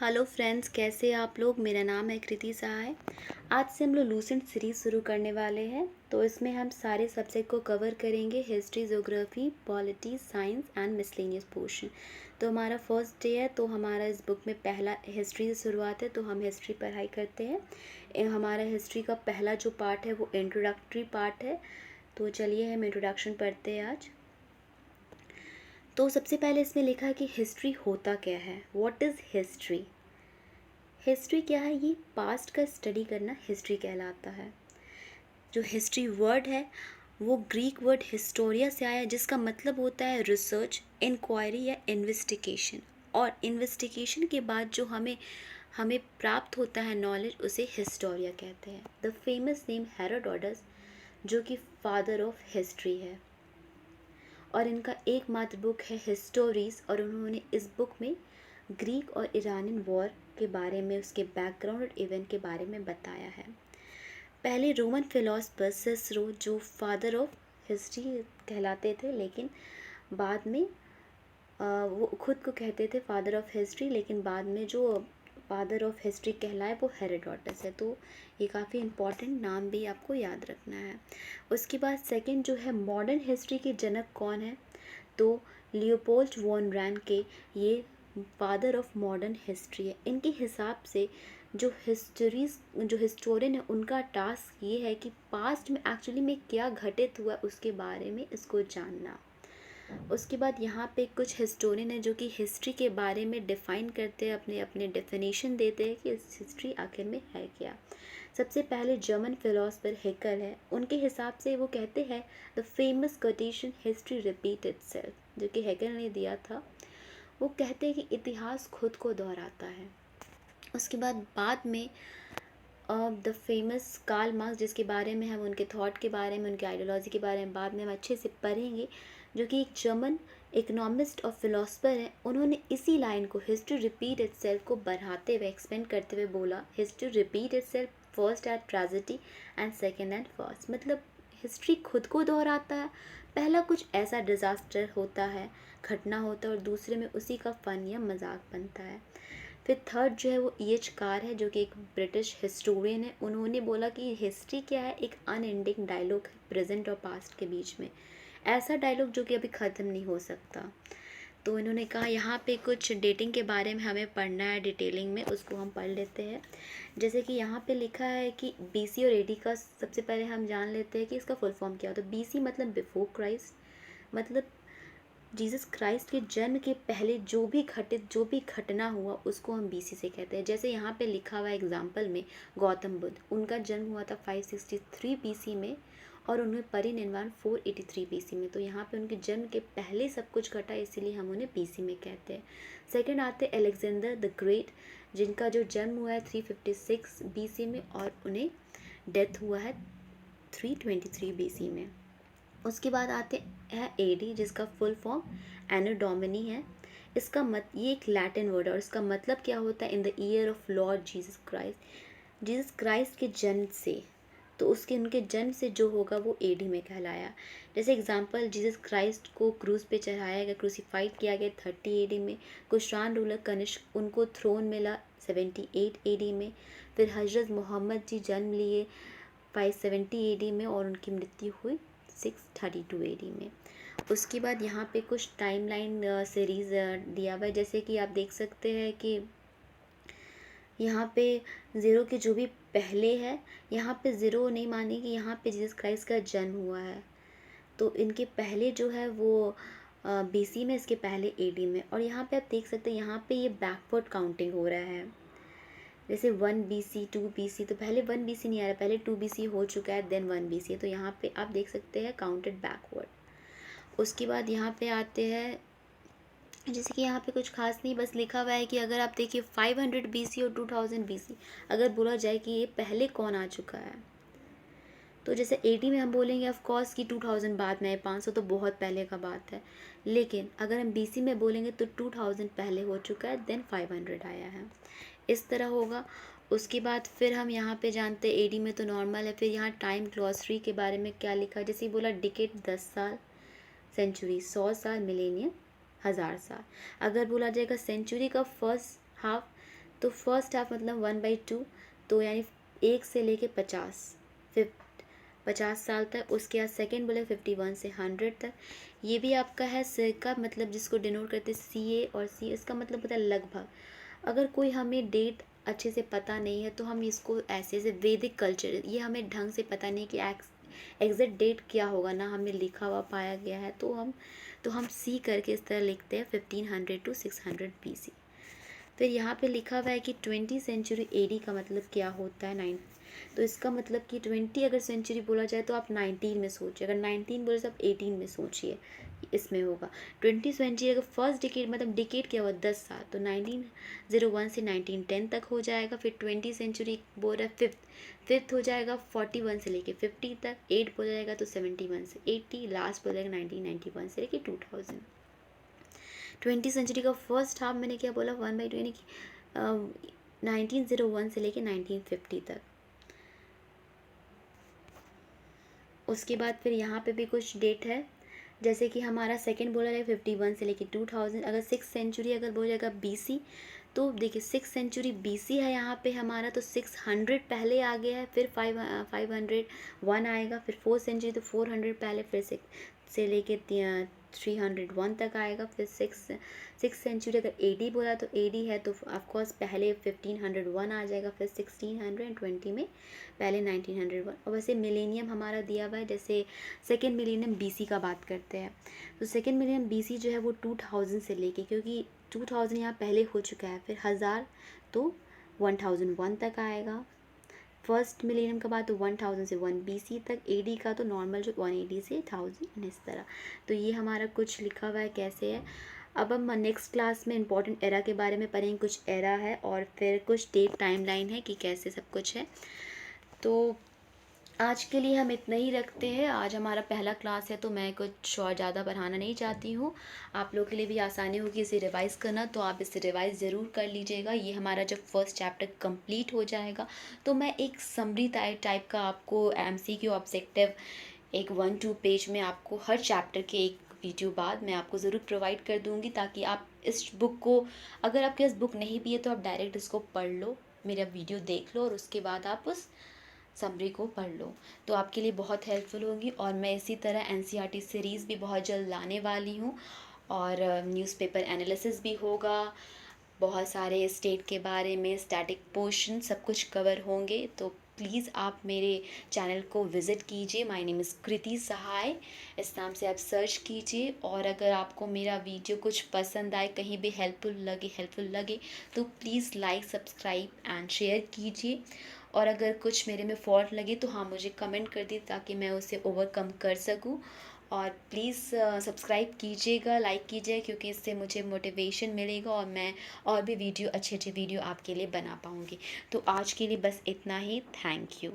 Hello friends, कैसे हैं आप लोग। मेरा नाम है कृति सहाय। आज से हम लोग लूसेंट सीरीज़ शुरू करने वाले हैं। तो इसमें हम सारे सब्जेक्ट को कवर करेंगे, history, geography, polity, science and miscellaneous portion. तो हमारा फर्स्ट डे है, तो हमारा इस बुक में पहला हिस्ट्री से शुरुआत है, तो हम हिस्ट्री पढ़ाई करते हैं। हमारा हिस्ट्री का पहला जो पार्ट है वो इंट्रोडक्टरी पार्ट है। तो चलिए हम इंट्रोडक्शन पढ़ते हैं आज। तो सबसे पहले इसमें लिखा है कि हिस्ट्री होता क्या है। What is history. हिस्ट्री क्या है? ये पास्ट का स्टडी करना हिस्ट्री कहलाता है। जो हिस्ट्री वर्ड है वो ग्रीक वर्ड हिस्टोरिया से आया, जिसका मतलब होता है रिसर्च, इंक्वायरी या इन्वेस्टिगेशन। और इन्वेस्टिगेशन के बाद जो हमें हमें प्राप्त होता है नॉलेज, उसे हिस्टोरिया कहते हैं। द फेमस नेम हेरोडोटस, जो कि फादर ऑफ हिस्ट्री है, और इनका एकमात्र बुक है हिस्टोरीज। और उन्होंने इस बुक में ग्रीक और ईरानियन वॉर के बारे में, उसके बैकग्राउंड और इवेंट के बारे में बताया है। पहले रोमन फिलोसफर सिसरो, जो फादर ऑफ हिस्ट्री कहलाते थे, लेकिन बाद में वो खुद को कहते थे फादर ऑफ हिस्ट्री, लेकिन बाद में जो फादर ऑफ हिस्ट्री कहलाए वो हेरोडोटस है। तो ये काफ़ी इम्पॉर्टेंट नाम भी आपको याद रखना है। उसके बाद सेकंड जो है, मॉडर्न हिस्ट्री के जनक कौन है? तो लियोपोल्ड वॉन रैंके, ये फादर ऑफ मॉडर्न हिस्ट्री है। इनके हिसाब से जो हिस्टोरियन है, उनका टास्क ये है कि पास्ट में एक्चुअली में क्या घटित हुआ उसके बारे में इसको जानना। उसके बाद यहाँ पे कुछ हिस्टोरियन है जो कि हिस्ट्री के बारे में डिफ़ाइन करते हैं, अपने अपने डेफिनेशन देते हैं कि इस हिस्ट्री आखिर में है क्या। सबसे पहले जर्मन फिलोसफर हेकल है। उनके हिसाब से वो कहते हैं the famous quotation history repeat itself, जो कि हेकल ने दिया था। वो कहते हैं कि इतिहास खुद को दोहराता है। उसके बाद में द फेमस कार्ल मार्क्स, जिसके बारे में हम उनके थॉट के बारे में, उनके आइडियोलॉजी के बारे में बाद में हम अच्छे से पढ़ेंगे, जो कि एक जर्मन इकोनॉमिस्ट और फिलोसफर हैं। उन्होंने इसी लाइन को, हिस्ट्री रिपीट इटसेल्फ, को बढ़ाते हुए, एक्सपेंड करते हुए बोला, history repeat itself first at tragedy and second at first. मतलब हिस्ट्री खुद को दोहराता है। पहला कुछ ऐसा डिज़ास्टर होता है, घटना होता है, और दूसरे में उसी का फ़न या मजाक बनता है। फिर थर्ड जो है वो E.H. कार है, जो कि एक ब्रिटिश हिस्टोरियन है। उन्होंने बोला कि हिस्ट्री क्या है? एक अनएंडिंग डायलॉग है प्रेजेंट और पास्ट के बीच में, ऐसा डायलॉग जो कि अभी ख़त्म नहीं हो सकता। तो इन्होंने कहा यहाँ पे कुछ डेटिंग के बारे में हमें पढ़ना है डिटेलिंग में, उसको हम पढ़ लेते हैं। जैसे कि यहाँ पे लिखा है कि BC और AD का सबसे पहले हम जान लेते हैं कि इसका फुल फॉर्म क्या होता है। BC मतलब बिफोर क्राइस्ट, मतलब जीसस क्राइस्ट के जन्म के पहले जो भी घटना हुआ उसको हम BC से कहते हैं। जैसे यहाँ पे लिखा हुआ एग्जाम्पल में, गौतम बुद्ध, उनका जन्म हुआ था 563 BC में, और उन्हें परिनिर्वाण 483 BC में। तो यहाँ पे उनके जन्म के पहले सब कुछ घटा, इसीलिए हम उन्हें BC में कहते हैं। सेकंड आते अलेक्जेंडर द ग्रेट, जिनका जो जन्म हुआ है 356 BC में, और उन्हें डेथ हुआ है 323 BC में। उसके बाद आते हैं AD, जिसका फुल फॉर्म एनो डोमिनी है। ये एक लैटिन वर्ड है, और इसका मतलब क्या होता है? In the year of Lord Jesus Christ, Jesus Christ के जन्म से। तो उनके जन्म से जो होगा वो AD में कहलाया। जैसे एग्जांपल, जीसस क्राइस्ट को क्रूज पे चढ़ाया गया, क्रूसीफाइड किया गया 30 AD में। कुशान रूलर कनिष्क, उनको थ्रोन मिला 78 AD में। फिर हजरत मोहम्मद जी जन्म लिए 570 AD में, और उनकी मृत्यु हुई 632 AD में। उसके बाद यहाँ पे कुछ टाइमलाइन सीरीज़ दिया हुआ है। जैसे कि आप देख सकते हैं कि यहाँ पे ज़ीरो के जो भी पहले है, यहाँ पे ज़ीरो नहीं माने कि यहाँ पे जीसस क्राइस्ट का जन्म हुआ है। तो इनके पहले जो है वो BC में, इसके पहले AD में। और यहाँ पे आप देख सकते हैं, यहाँ पे ये बैकवर्ड काउंटिंग हो रहा है। जैसे 1 BC 2 BC, तो पहले 1 BC नहीं आ रहा, पहले 2 BC हो चुका है, देन 1 BC। तो यहाँ पे आप देख सकते हैं काउंटेड बैकवर्ड। उसके बाद यहाँ पे आते हैं, जैसे कि यहाँ पे कुछ खास नहीं, बस लिखा हुआ है कि अगर आप देखिए 500 BC और 2000 BC, अगर बोला जाए कि ये पहले कौन आ चुका है, तो जैसे AD में हम बोलेंगे ऑफ कोर्स कि 2000 बाद में आए, 500 तो बहुत पहले का बात है। लेकिन अगर हम BC में बोलेंगे तो 2000 पहले हो चुका है, देन 500 आया है, इस तरह होगा। उसके बाद फिर हम यहाँ पे जानते हैं AD में तो नॉर्मल है। फिर यहाँ टाइम ग्लॉसरी के बारे में क्या लिखा है, जैसे बोला डिकेड 10 साल, सेंचुरी 100 साल, मिलेनियम 1000 साल। अगर बोला जाएगा सेंचुरी का फर्स्ट हाफ, तो फर्स्ट हाफ मतलब 1/2, तो यानी 1 से लेके 50, 50 साल तक। उसके बाद सेकेंड बोले 51 से 100 तक। ये भी आपका है सिरका, मतलब जिसको डिनोट करते हैं CA और C, इसका मतलब होता है लगभग। अगर कोई हमें डेट अच्छे से पता नहीं है तो हम इसको ऐसे से वैदिक कल्चर, ये हमें ढंग से पता नहीं कि एग्जैक्ट डेट क्या होगा ना, हमें लिखा हुआ पाया गया है, तो हम C करके इस तरह लिखते हैं 1500 to 600 BC। फिर यहाँ पे लिखा हुआ है कि 20 सेंचुरी AD का मतलब क्या होता है, 9। तो इसका मतलब कि 20 अगर सेंचुरी बोला जाए तो आप 19 में सोचिए, अगर 19 बोले तो आप 18 में सोचिए, इसमें होगा। 20 सेंचुरी अगर फर्स्ट डिकेड, मतलब डिकेड क्या हुआ 10 साल, तो 1901 से 1910 तक हो जाएगा। फिर 20 सेंचुरी बोल रहा है फिफ्थ हो जाएगा 41 से लेके 50 तक। 8 बोला जाएगा तो 71 से 80, लास्ट बोला जाएगा 1991 से लेके 2000। 20 सेंचुरी का फर्स्ट हाफ मैंने क्या बोला, 1/2 यानी कि 1901 से लेके 1950 तक। उसके बाद फिर यहाँ पे भी कुछ डेट है, जैसे कि हमारा सेकंड बोला जाएगा 51 से लेके 2000। अगर 6 सेंचुरी अगर बोला जाएगा BC, तो देखिए 6 सेंचुरी BC है यहाँ पे हमारा, तो 600 पहले आ गया है, फिर 501 आएगा, फिर 4 सेंचुरी तो 400 पहले, फिर 6 से लेके 301 तक आएगा। फिर 6 सेंचुरी अगर AD बोला तो AD है तो ऑफकोर्स पहले 1501 आ जाएगा, फिर 1620 में पहले 1901। और वैसे मिलेनियम हमारा दिया हुआ है, जैसे सेकेंड मिलेनियम BC का बात करते हैं, तो सेकेंड मिलेनियम BC जो है वो 2000 से लेके, क्योंकि 2000 यहाँ पहले हो चुका है, फिर 1000 तो 1001 तक आएगा। फर्स्ट मिलेनियम का बाद तो 1000 से 1 BC तक। AD का तो नॉर्मल जो 180 से 1000 इस तरह। तो ये हमारा कुछ लिखा हुआ है कैसे है। अब हम नेक्स्ट क्लास में इंपॉर्टेंट एरा के बारे में पढ़ेंगे, कुछ एरा है और फिर कुछ डेट टाइमलाइन है कि कैसे सब कुछ है। तो आज के लिए हम इतना ही रखते हैं। आज हमारा पहला क्लास है तो मैं कुछ और ज़्यादा बढ़ाना नहीं चाहती हूँ। आप लोग के लिए भी आसानी होगी इसे रिवाइज़ करना, तो आप इसे रिवाइज़ ज़रूर कर लीजिएगा। ये हमारा जब फर्स्ट चैप्टर कंप्लीट हो जाएगा तो मैं एक समरी टाइप का आपको MCQ ऑब्जेक्टिव एक 1-2 पेज में आपको हर चैप्टर के एक वीडियो बाद मैं आपको ज़रूर प्रोवाइड कर दूँगी, ताकि आप इस बुक को, अगर आपके पास बुक नहीं भी है तो आप डायरेक्ट इसको पढ़ लो, मेरा वीडियो देख लो और उसके बाद आप उस समरी को पढ़ लो, तो आपके लिए बहुत हेल्पफुल होगी। और मैं इसी तरह NCERT सीरीज़ भी बहुत जल्द लाने वाली हूँ, और न्यूज़पेपर एनालिसिस भी होगा, बहुत सारे स्टेट के बारे में स्टैटिक पोर्शन सब कुछ कवर होंगे। तो प्लीज़ आप मेरे चैनल को विज़िट कीजिए। माय नेम इज़ कृति सहाय, इस नाम से आप सर्च कीजिए। और अगर आपको मेरा वीडियो कुछ पसंद आए, कहीं भी हेल्पफुल लगे तो please like, subscribe and share कीजिए। और अगर कुछ मेरे में फॉल्ट लगे तो हाँ मुझे कमेंट कर दी, ताकि मैं उसे ओवरकम कर सकूं। और प्लीज़ सब्सक्राइब कीजिएगा, लाइक कीजिएगा, क्योंकि इससे मुझे मोटिवेशन मिलेगा और मैं और भी अच्छे वीडियो आपके लिए बना पाऊँगी। तो आज के लिए बस इतना ही। Thank you.